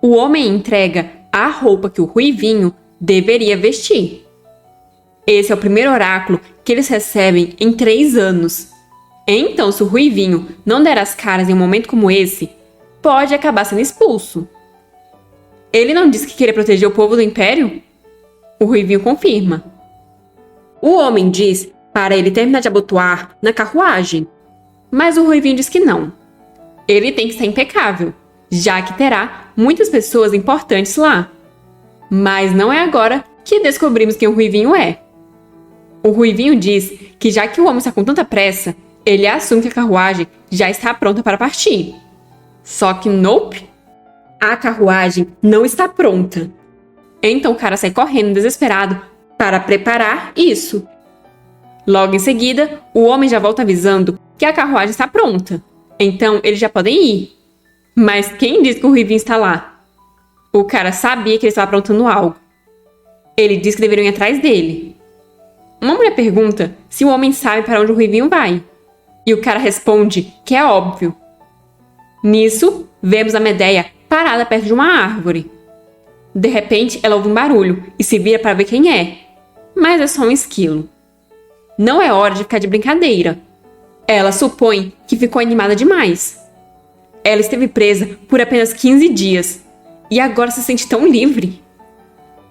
o homem entrega a roupa que o ruivinho deveria vestir. Esse é o primeiro oráculo que eles recebem em 3 anos. Então, se o ruivinho não der as caras em um momento como esse, pode acabar sendo expulso. Ele não disse que queria proteger o povo do império? O ruivinho confirma. O homem diz para ele terminar de abotoar na carruagem, mas o ruivinho diz que não. Ele tem que estar impecável, já que terá muitas pessoas importantes lá. Mas não é agora que descobrimos quem o ruivinho é. O ruivinho diz que já que o homem está com tanta pressa, ele assume que a carruagem já está pronta para partir. Só que nope, a carruagem não está pronta. Então o cara sai correndo desesperado para preparar isso. Logo em seguida, o homem já volta avisando que a carruagem está pronta. Então eles já podem ir. Mas quem disse que o ruivinho está lá? O cara sabia que ele estava aprontando algo. Ele disse que deveriam ir atrás dele. Uma mulher pergunta se o homem sabe para onde o ruivinho vai. E o cara responde que é óbvio. Nisso, vemos a Medeia parada perto de uma árvore. De repente, ela ouve um barulho e se vira para ver quem é. Mas é só um esquilo. Não é hora de ficar de brincadeira. Ela supõe que ficou animada demais. Ela esteve presa por apenas 15 dias e agora se sente tão livre.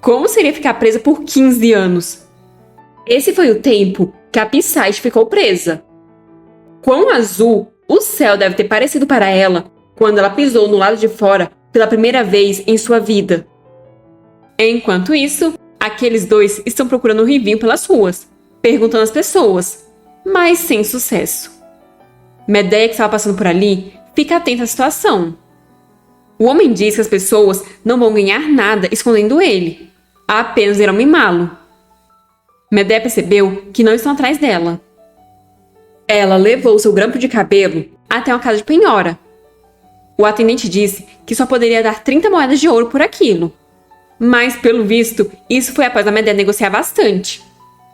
Como seria ficar presa por 15 anos? Esse foi o tempo que a Psyche ficou presa. Quão azul o céu deve ter parecido para ela quando ela pisou no lado de fora pela primeira vez em sua vida. Enquanto isso, aqueles dois estão procurando o ruivinho pelas ruas, perguntando às pessoas, mas sem sucesso. Medeia, que estava passando por ali, fica atenta à situação. O homem diz que as pessoas não vão ganhar nada escondendo ele, apenas irão mimá-lo. Medeia percebeu que não estão atrás dela. Ela levou seu grampo de cabelo até uma casa de penhora. O atendente disse que só poderia dar 30 moedas de ouro por aquilo. Mas, pelo visto, isso foi após a Medeia negociar bastante,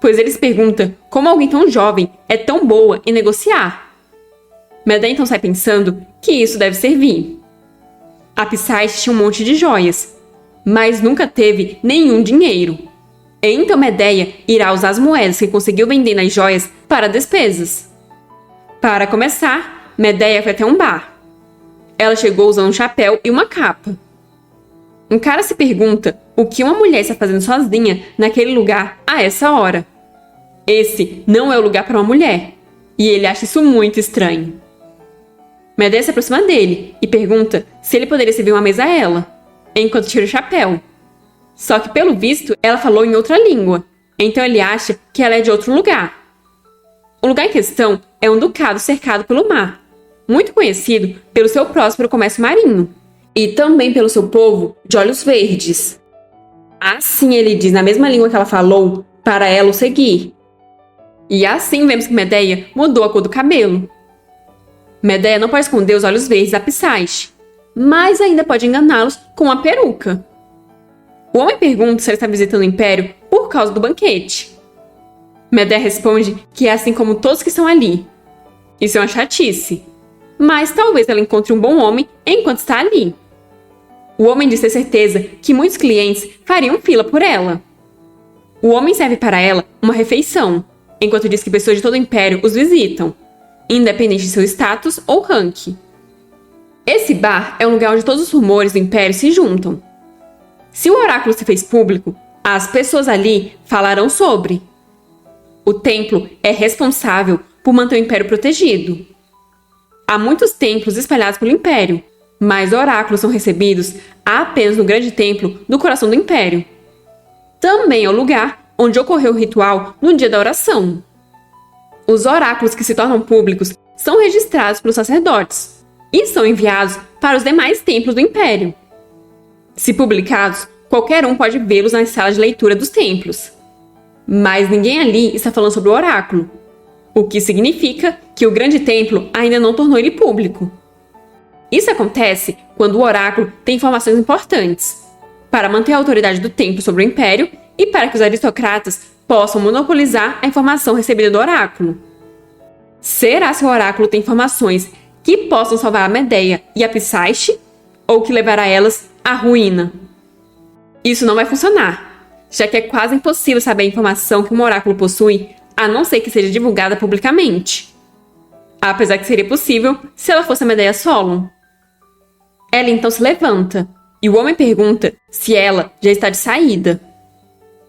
pois eles perguntam como alguém tão jovem é tão boa em negociar. Medeia então sai pensando que isso deve servir. A Psyche tinha um monte de joias, mas nunca teve nenhum dinheiro. Então Medeia irá usar as moedas que conseguiu vender nas joias para despesas. Para começar, Medeia foi até um bar. Ela chegou usando um chapéu e uma capa. Um cara se pergunta o que uma mulher está fazendo sozinha naquele lugar a essa hora. Esse não é o lugar para uma mulher, e ele acha isso muito estranho. Medeia se aproxima dele e pergunta se ele poderia servir uma mesa a ela, enquanto tira o chapéu. Só que, pelo visto, ela falou em outra língua, então ele acha que ela é de outro lugar. O lugar em questão é um ducado cercado pelo mar, muito conhecido pelo seu próspero comércio marinho, e também pelo seu povo de olhos verdes. Assim ele diz na mesma língua que ela falou, para ela o seguir. E assim vemos que Medeia mudou a cor do cabelo. Medeia não pode esconder os olhos verdes da Psyche, mas ainda pode enganá-los com uma peruca. O homem pergunta se ela está visitando o Império por causa do banquete. Medeia responde que é assim como todos que estão ali. Isso é uma chatice, mas talvez ela encontre um bom homem enquanto está ali. O homem diz ter certeza que muitos clientes fariam fila por ela. O homem serve para ela uma refeição, enquanto diz que pessoas de todo o Império os visitam, independente de seu status ou rank. Esse bar é um lugar onde todos os rumores do Império se juntam. Se o oráculo se fez público, as pessoas ali falarão sobre. O templo é responsável por manter o Império protegido. Há muitos templos espalhados pelo Império, mas oráculos são recebidos apenas no grande templo do coração do Império. Também é o lugar onde ocorreu o ritual no dia da oração. Os oráculos que se tornam públicos são registrados pelos sacerdotes e são enviados para os demais templos do Império. Se publicados, qualquer um pode vê-los nas salas de leitura dos templos. Mas ninguém ali está falando sobre o oráculo, o que significa que o grande templo ainda não tornou ele público. Isso acontece quando o oráculo tem informações importantes, para manter a autoridade do templo sobre o Império e para que os aristocratas possam monopolizar a informação recebida do oráculo. Será se o oráculo tem informações que possam salvar a Medeia e a Psyche? ou que levará elas à ruína. Isso não vai funcionar, já que é quase impossível saber a informação que um oráculo possui, a não ser que seja divulgada publicamente. Apesar que seria possível se ela fosse a Medea Solon. Ela então se levanta, e o homem pergunta se ela já está de saída.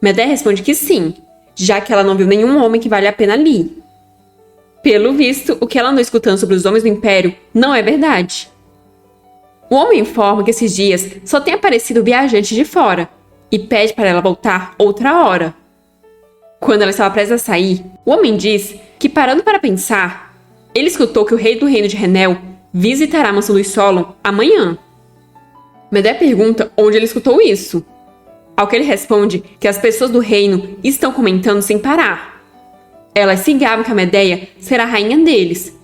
Medea responde que sim, já que ela não viu nenhum homem que vale a pena ali. Pelo visto, o que ela andou escutando sobre os homens do Império não é verdade. O homem informa que esses dias só tem aparecido viajantes de fora e pede para ela voltar outra hora. Quando ela estava prestes a sair, o homem diz que, parando para pensar, ele escutou que o rei do reino de Renel visitará a mansão dos Solon amanhã. Medea pergunta onde ele escutou isso, ao que ele responde que as pessoas do reino estão comentando sem parar. Elas se gabam que a Medea será a rainha deles,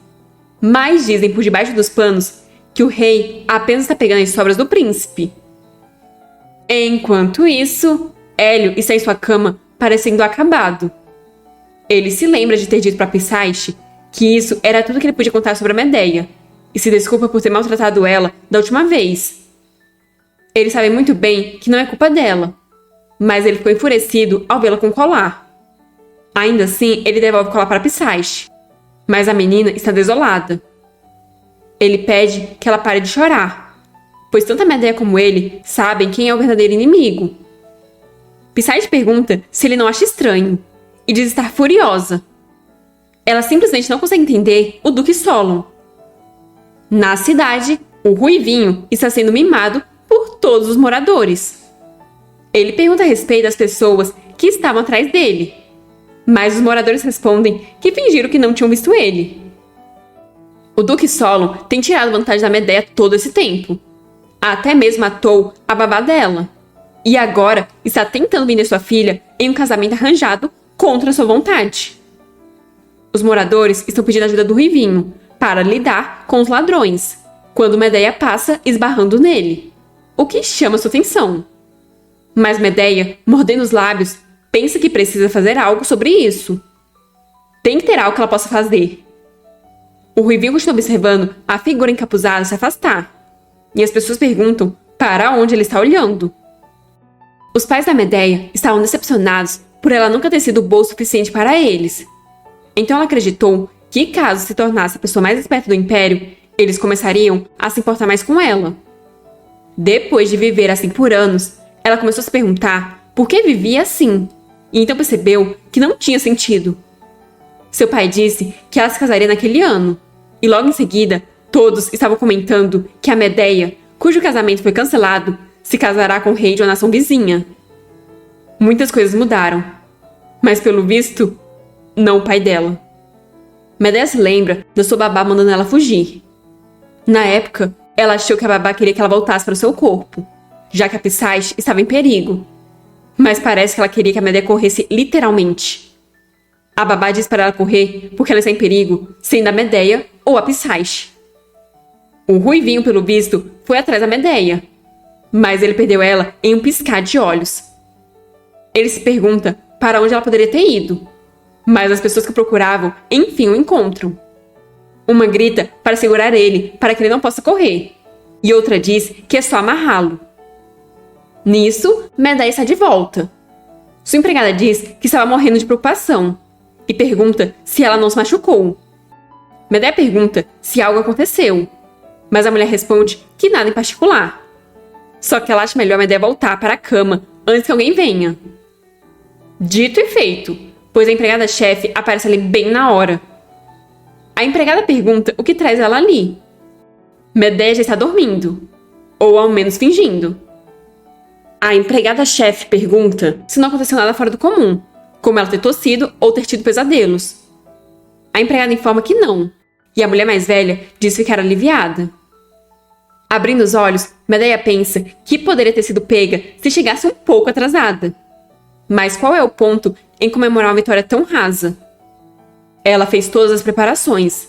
mas dizem por debaixo dos panos que o rei apenas está pegando as sobras do príncipe. Enquanto isso, Hélio está em sua cama, parecendo acabado. Ele se lembra de ter dito para Psyche que isso era tudo que ele podia contar sobre a Medea, e se desculpa por ter maltratado ela da última vez. Ele sabe muito bem que não é culpa dela, mas ele ficou enfurecido ao vê-la com o colar. Ainda assim, ele devolve o colar para Psyche, mas a menina está desolada. Ele pede que ela pare de chorar, pois tanto a Medea como ele sabem quem é o verdadeiro inimigo. Psyche pergunta se ele não acha estranho, e diz estar furiosa. Ela simplesmente não consegue entender o Duque Solon. Na cidade, o Ruivinho está sendo mimado por todos os moradores. Ele pergunta a respeito das pessoas que estavam atrás dele, mas os moradores respondem que fingiram que não tinham visto ele. O Duque Solon tem tirado vantagem da Medea todo esse tempo. Até mesmo matou a babá dela. E agora está tentando vender sua filha em um casamento arranjado contra sua vontade. Os moradores estão pedindo ajuda do Ruivinho para lidar com os ladrões, quando Medea passa esbarrando nele, o que chama sua atenção. Mas Medea, mordendo os lábios, pensa que precisa fazer algo sobre isso. Tem que ter algo que ela possa fazer. O Ruivinho continua observando a figura encapuzada se afastar, e as pessoas perguntam para onde ele está olhando. Os pais da Medea estavam decepcionados por ela nunca ter sido boa o suficiente para eles. Então ela acreditou que, caso se tornasse a pessoa mais esperta do Império, eles começariam a se importar mais com ela. Depois de viver assim por anos, ela começou a se perguntar por que vivia assim, e então percebeu que não tinha sentido. Seu pai disse que ela se casaria naquele ano, e logo em seguida, todos estavam comentando que a Medea, cujo casamento foi cancelado, se casará com o rei de uma nação vizinha. Muitas coisas mudaram, mas pelo visto, não o pai dela. Medea se lembra da sua babá mandando ela fugir. Na época, ela achou que a babá queria que ela voltasse para o seu corpo, já que a Psyche estava em perigo. Mas parece que ela queria que a Medea corresse literalmente. A babá diz para ela correr porque ela está em perigo, sendo a Medea ou a Psyche. O Ruivinho, pelo visto, foi atrás da Medea, mas ele perdeu ela em um piscar de olhos. Ele se pergunta para onde ela poderia ter ido, mas as pessoas que o procuravam, enfim, o encontram. Uma grita para segurar ele, para que ele não possa correr, e outra diz que é só amarrá-lo. Nisso, Medea está de volta. Sua empregada diz que estava morrendo de preocupação, e pergunta se ela não se machucou. Medea pergunta se algo aconteceu, mas a mulher responde que nada em particular. Só que ela acha melhor Medea voltar para a cama antes que alguém venha. Dito e feito, pois a empregada-chefe aparece ali bem na hora. A empregada pergunta o que traz ela ali. Medea já está dormindo, ou ao menos fingindo. A empregada-chefe pergunta se não aconteceu nada fora do comum, como ela ter tossido ou ter tido pesadelos. A empregada informa que não, e a mulher mais velha diz ficar aliviada. Abrindo os olhos, Medea pensa que poderia ter sido pega se chegasse um pouco atrasada. Mas qual é o ponto em comemorar uma vitória tão rasa? Ela fez todas as preparações,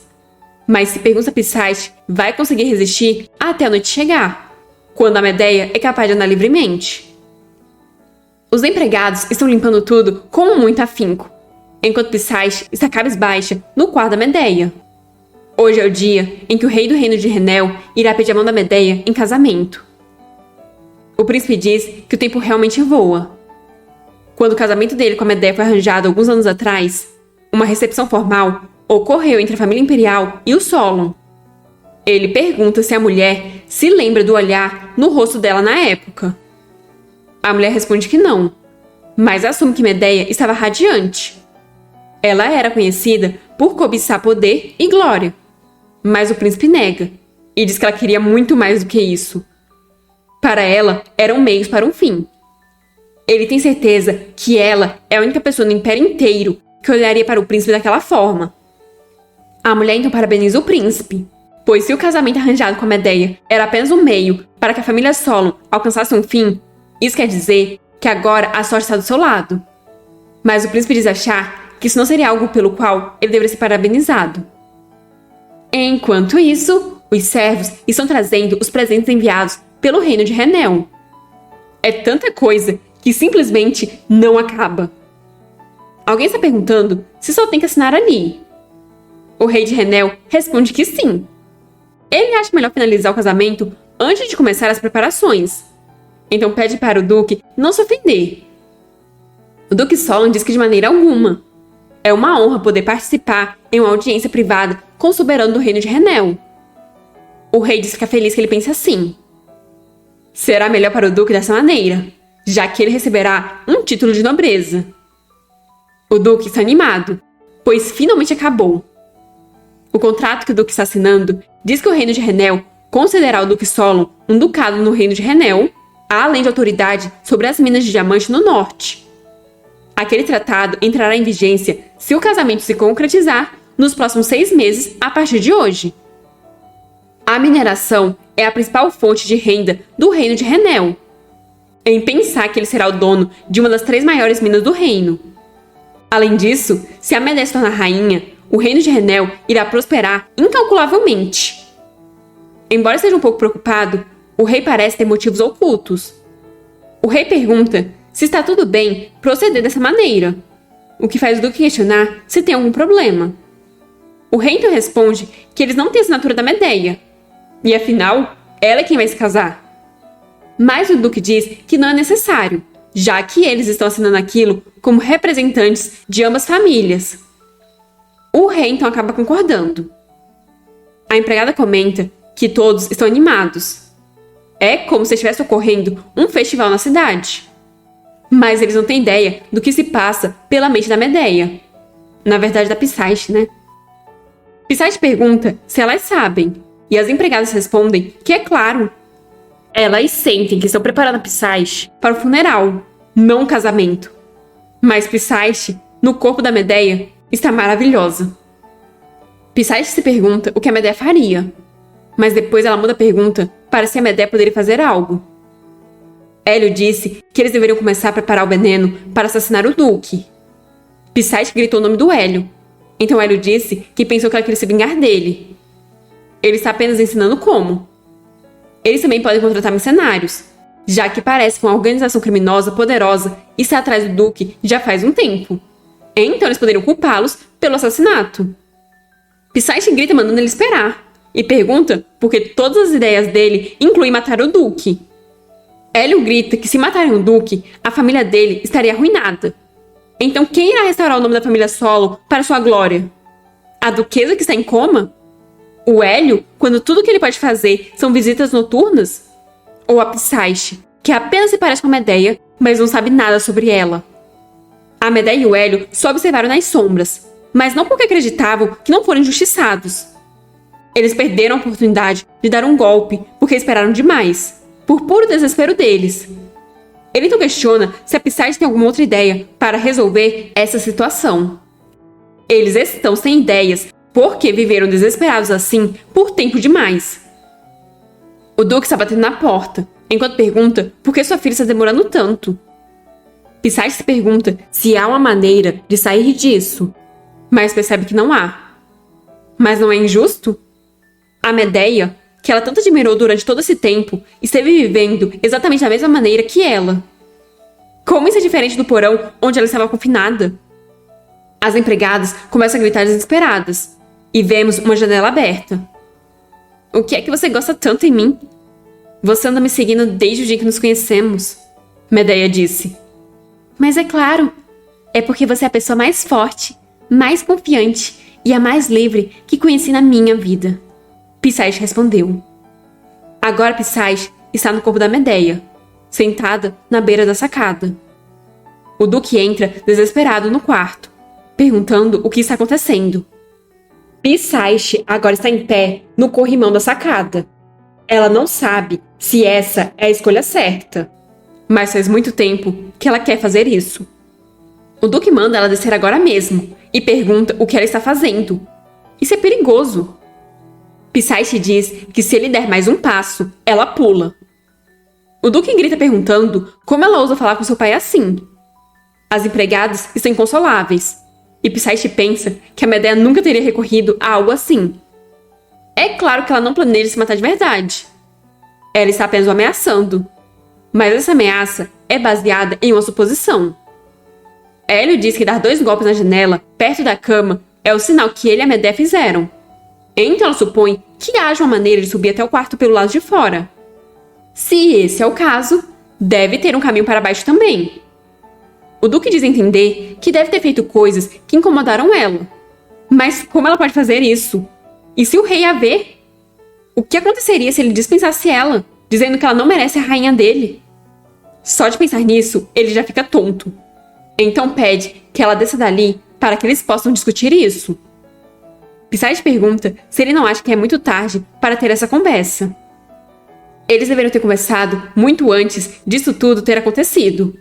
mas se pergunta a Psyche vai conseguir resistir até a noite chegar, quando a Medea é capaz de andar livremente. Os empregados estão limpando tudo com muito afinco, enquanto Psyche está cabisbaixa no quarto da Medea. Hoje é o dia em que o rei do reino de Renel irá pedir a mão da Medea em casamento. O príncipe diz que o tempo realmente voa. Quando o casamento dele com a Medea foi arranjado alguns anos atrás, uma recepção formal ocorreu entre a família imperial e o Solon. Ele pergunta se a mulher se lembra do olhar no rosto dela na época. A mulher responde que não, mas assume que Medea estava radiante. Ela era conhecida por cobiçar poder e glória, mas o príncipe nega e diz que ela queria muito mais do que isso. Para ela, eram meios para um fim. Ele tem certeza que ela é a única pessoa no império inteiro que olharia para o príncipe daquela forma. A mulher então parabeniza o príncipe, pois se o casamento arranjado com a Medea era apenas um meio para que a família Solon alcançasse um fim, isso quer dizer que agora a sorte está do seu lado. Mas o príncipe diz achar que isso não seria algo pelo qual ele deveria ser parabenizado. Enquanto isso, os servos estão trazendo os presentes enviados pelo reino de Renel. É tanta coisa que simplesmente não acaba. Alguém está perguntando se só tem que assinar ali. O rei de Renel responde que sim. Ele acha melhor finalizar o casamento antes de começar as preparações. Então pede para o duque não se ofender. O duque Solon diz que de maneira alguma. É uma honra poder participar em uma audiência privada com o soberano do reino de Renel. O rei diz que fica feliz que ele pense assim. Será melhor para o duque dessa maneira, já que ele receberá um título de nobreza. O duque está animado, pois finalmente acabou. O contrato que o duque está assinando diz que o reino de Renel concederá ao duque Solon um ducado no reino de Renel, além de autoridade sobre as minas de diamante no norte. Aquele tratado entrará em vigência se o casamento se concretizar nos próximos 6 meses a partir de hoje. A mineração é a principal fonte de renda do reino de Renel. Em pensar que ele será o dono de uma das 3 maiores minas do reino. Além disso, se a Medea se tornar rainha, o reino de Renel irá prosperar incalculavelmente. Embora esteja um pouco preocupado, o rei parece ter motivos ocultos. O rei pergunta se está tudo bem proceder dessa maneira, o que faz o duque questionar se tem algum problema. O rei então responde que eles não têm a assinatura da Medea, e afinal, ela é quem vai se casar. Mas o duque diz que não é necessário, já que eles estão assinando aquilo como representantes de ambas famílias. O rei então acaba concordando. A empregada comenta que todos estão animados. É como se estivesse ocorrendo um festival na cidade. Mas eles não têm ideia do que se passa pela mente da Medea. Na verdade, da Pisaste, né? Pisaste pergunta se elas sabem, e as empregadas respondem que é claro. Elas sentem que estão preparando a Pisaste para o funeral, não o casamento. Mas Pisaste, no corpo da Medea, está maravilhosa. Pisaste se pergunta o que a Medea faria, mas depois ela muda a pergunta para se a Medea poderia fazer algo. Hélio disse que eles deveriam começar a preparar o veneno para assassinar o duque. Pisaste gritou o nome do Hélio, então Hélio disse que pensou que ela queria se vingar dele. Ele está apenas ensinando como. Eles também podem contratar mercenários, já que parece que uma organização criminosa poderosa está atrás do duque já faz um tempo. Então eles poderiam culpá-los pelo assassinato. Pisaste grita mandando ele esperar, e pergunta por que todas as ideias dele incluem matar o duque. Hélio grita que se matarem o duque, a família dele estaria arruinada. Então quem irá restaurar o nome da família Solon para sua glória? A duquesa que está em coma? O Hélio, quando tudo que ele pode fazer são visitas noturnas? Ou a Pisaste, que apenas se parece com a Medea, mas não sabe nada sobre ela? A Medea e o Hélio só observaram nas sombras, mas não porque acreditavam que não foram injustiçados. Eles perderam a oportunidade de dar um golpe porque esperaram demais, por puro desespero deles. Ele então questiona se a Pisaste tem alguma outra ideia para resolver essa situação. Eles estão sem ideias porque viveram desesperados assim por tempo demais. O duque está batendo na porta, enquanto pergunta por que sua filha está demorando tanto. Pisaste se pergunta se há uma maneira de sair disso, mas percebe que não há. Mas não é injusto? A Medea, que ela tanto admirou durante todo esse tempo, esteve vivendo exatamente da mesma maneira que ela. Como isso é diferente do porão onde ela estava confinada? As empregadas começam a gritar desesperadas, e vemos uma janela aberta. O que é que você gosta tanto em mim? Você anda me seguindo desde o dia que nos conhecemos, Medeia disse. Mas é claro, é porque você é a pessoa mais forte, mais confiante e a mais livre que conheci na minha vida, Pisaish respondeu. Agora Pisaish está no corpo da Medeia, sentada na beira da sacada. O Duque entra desesperado no quarto, perguntando o que está acontecendo. Pisaish agora está em pé no corrimão da sacada. Ela não sabe se essa é a escolha certa, mas faz muito tempo que ela quer fazer isso. O Duque manda ela descer agora mesmo e pergunta o que ela está fazendo. Isso é perigoso. Pisaish diz que se ele der mais um passo, ela pula. O Duque grita perguntando como ela ousa falar com seu pai assim. As empregadas estão inconsoláveis, e Pisaish pensa que a Medeia nunca teria recorrido a algo assim. É claro que ela não planeja se matar de verdade. Ela está apenas o ameaçando. Mas essa ameaça é baseada em uma suposição. Hélio diz que dar 2 golpes na janela, perto da cama, é o sinal que ele e a Medeia fizeram. Então ela supõe que haja uma maneira de subir até o quarto pelo lado de fora. Se esse é o caso, deve ter um caminho para baixo também. O Duque diz entender que deve ter feito coisas que incomodaram ela. Mas como ela pode fazer isso? E se o rei a ver? O que aconteceria se ele dispensasse ela, dizendo que ela não merece a rainha dele? Só de pensar nisso, ele já fica tonto. Então pede que ela desça dali para que eles possam discutir isso. Pisaish pergunta se ele não acha que é muito tarde para ter essa conversa. Eles deveriam ter conversado muito antes disso tudo ter acontecido.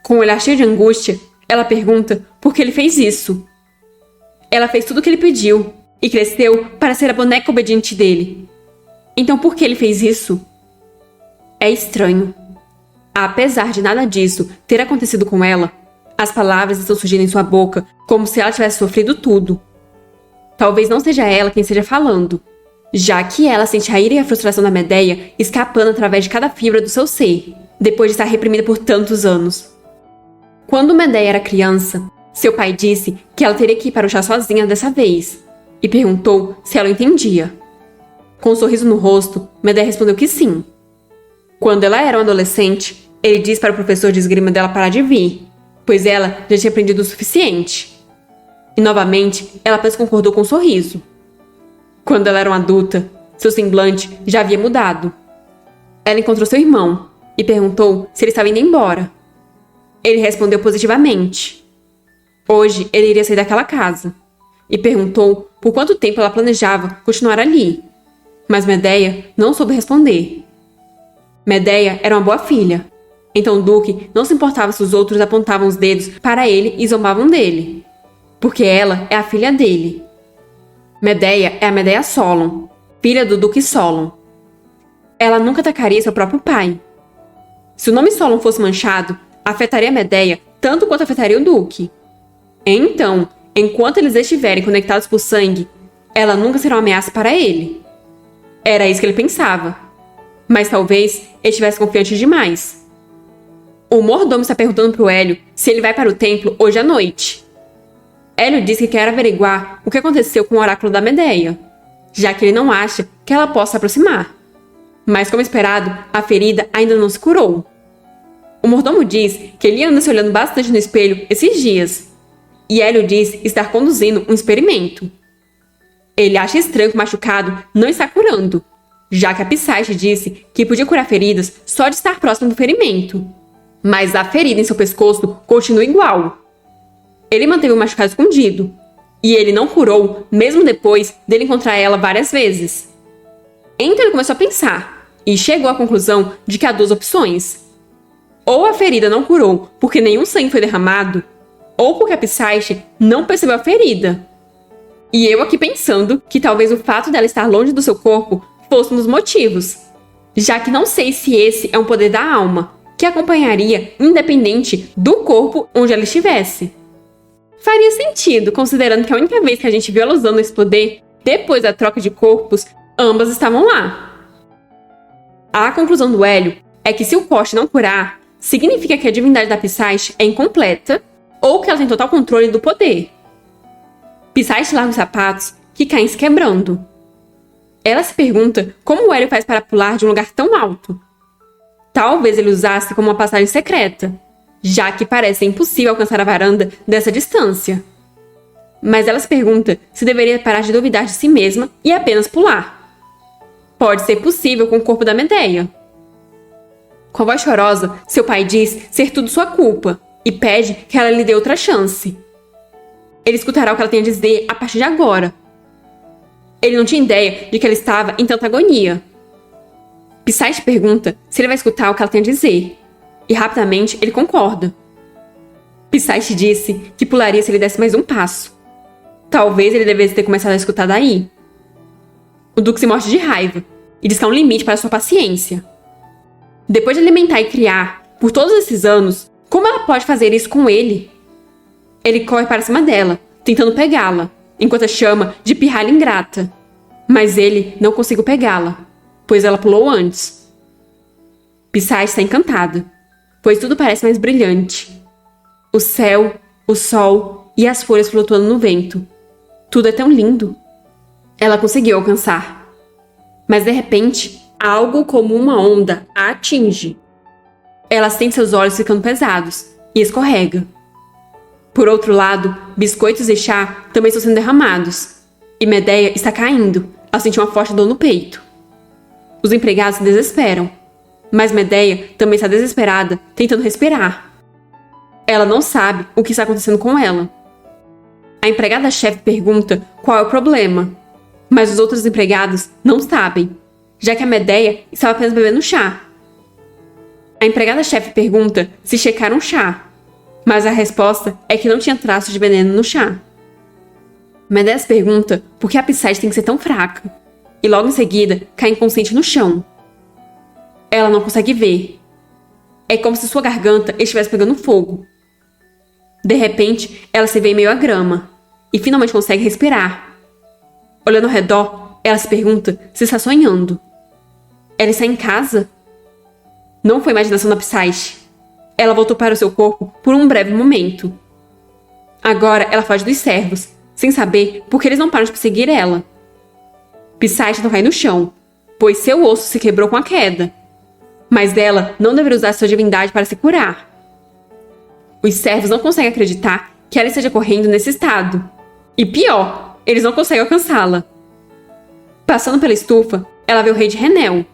Com o olhar cheio de angústia, ela pergunta por que ele fez isso. Ela fez tudo o que ele pediu e cresceu para ser a boneca obediente dele. Então por que ele fez isso? É estranho. Apesar de nada disso ter acontecido com ela, as palavras estão surgindo em sua boca como se ela tivesse sofrido tudo. Talvez não seja ela quem esteja falando, já que ela sente a ira e a frustração da Medeia escapando através de cada fibra do seu ser, depois de estar reprimida por tantos anos. Quando Medeia era criança, seu pai disse que ela teria que ir para o chá sozinha dessa vez, e perguntou se ela o entendia. Com um sorriso no rosto, Medeia respondeu que sim. Quando ela era uma adolescente, ele disse para o professor de esgrima dela parar de vir, pois ela já tinha aprendido o suficiente. E novamente, ela apenas concordou com um sorriso. Quando ela era uma adulta, seu semblante já havia mudado. Ela encontrou seu irmão e perguntou se ele estava indo embora. Ele respondeu positivamente. Hoje, ele iria sair daquela casa. E perguntou por quanto tempo ela planejava continuar ali. Mas Medeia não soube responder. Medeia era uma boa filha. Então o Duque não se importava se os outros apontavam os dedos para ele e zombavam dele. Porque ela é a filha dele. Medeia é a Medeia Solon, filha do Duque Solon. Ela nunca atacaria seu próprio pai. Se o nome Solon fosse manchado, afetaria a Medeia tanto quanto afetaria o Duque. Então, enquanto eles estiverem conectados por sangue, ela nunca será uma ameaça para ele. Era isso que ele pensava. Mas talvez ele estivesse confiante demais. O mordomo está perguntando para o Hélio se ele vai para o templo hoje à noite. Hélio diz que quer averiguar o que aconteceu com o oráculo da Medeia, já que ele não acha que ela possa se aproximar. Mas, como esperado, a ferida ainda não se curou. O mordomo diz que ele anda se olhando bastante no espelho esses dias, e Hélio diz estar conduzindo um experimento. Ele acha estranho que o machucado não está curando, já que a Pisaish disse que podia curar feridas só de estar próximo do ferimento. Mas a ferida em seu pescoço continua igual. Ele manteve o machucado escondido, e ele não curou mesmo depois dele encontrar ela várias vezes. Então ele começou a pensar, e chegou à conclusão de que há 2 opções. Ou a ferida não curou porque nenhum sangue foi derramado, ou porque a Pisaish não percebeu a ferida. E eu aqui pensando que talvez o fato dela estar longe do seu corpo fosse um dos motivos, já que não sei se esse é um poder da alma, que acompanharia independente do corpo onde ela estivesse. Faria sentido, considerando que a única vez que a gente viu ela usando esse poder, depois da troca de corpos, ambas estavam lá. A conclusão do Hélio é que se o corte não curar, significa que a divindade da Pisaish é incompleta ou que ela tem total controle do poder. Pisaish larga os sapatos, que caem se quebrando. Ela se pergunta como o Hélio faz para pular de um lugar tão alto. Talvez ele usasse como uma passagem secreta, já que parece impossível alcançar a varanda dessa distância. Mas ela se pergunta se deveria parar de duvidar de si mesma e apenas pular. Pode ser possível com o corpo da Medeia. Com a voz chorosa, seu pai diz ser tudo sua culpa e pede que ela lhe dê outra chance. Ele escutará o que ela tem a dizer a partir de agora. Ele não tinha ideia de que ela estava em tanta agonia. Psyche pergunta se ele vai escutar o que ela tem a dizer, e rapidamente ele concorda. Psyche disse que pularia se ele desse mais um passo. Talvez ele devesse ter começado a escutar daí. O Duque se morde de raiva e diz que há um limite para sua paciência. Depois de alimentar e criar por todos esses anos, como ela pode fazer isso com ele? Ele corre para cima dela, tentando pegá-la, enquanto a chama de pirralha ingrata. Mas ele não conseguiu pegá-la, pois ela pulou antes. Psyche está encantada, pois tudo parece mais brilhante. O céu, o sol e as folhas flutuando no vento. Tudo é tão lindo. Ela conseguiu alcançar. Mas de repente, algo como uma onda a atinge. Ela sente seus olhos ficando pesados e escorrega. Por outro lado, biscoitos e chá também estão sendo derramados. E Medeia está caindo ao sentir uma forte dor no peito. Os empregados se desesperam. Mas Medeia também está desesperada, tentando respirar. Ela não sabe o que está acontecendo com ela. A empregada-chefe pergunta qual é o problema. Mas os outros empregados não sabem, já que a Medeia estava apenas bebendo chá. A empregada-chefe pergunta se checaram o chá. Mas a resposta é que não tinha traços de veneno no chá. Medeia pergunta por que a Psyche tem que ser tão fraca, e logo em seguida cai inconsciente no chão. Ela não consegue ver. É como se sua garganta estivesse pegando fogo. De repente, ela se vê em meio à grama, e finalmente consegue respirar. Olhando ao redor, ela se pergunta se está sonhando. Ela está em casa? Não foi imaginação da Psyche. Ela voltou para o seu corpo por um breve momento. Agora ela foge dos servos, sem saber por que eles não param de perseguir ela. Psyche não cai no chão, pois seu osso se quebrou com a queda. Mas ela não deveria usar sua divindade para se curar. Os servos não conseguem acreditar que ela esteja correndo nesse estado. E pior, eles não conseguem alcançá-la. Passando pela estufa, ela vê o rei de Renel.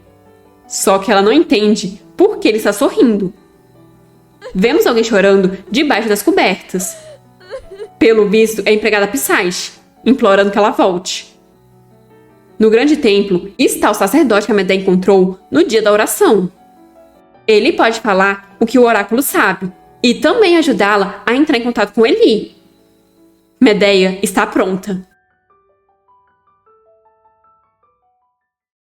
Só que ela não entende por que ele está sorrindo. Vemos alguém chorando debaixo das cobertas. Pelo visto, é a empregada Psyche, implorando que ela volte. No grande templo está o sacerdote que a Medeia encontrou no dia da oração. Ele pode falar o que o oráculo sabe e também ajudá-la a entrar em contato com Eli. Medeia está pronta.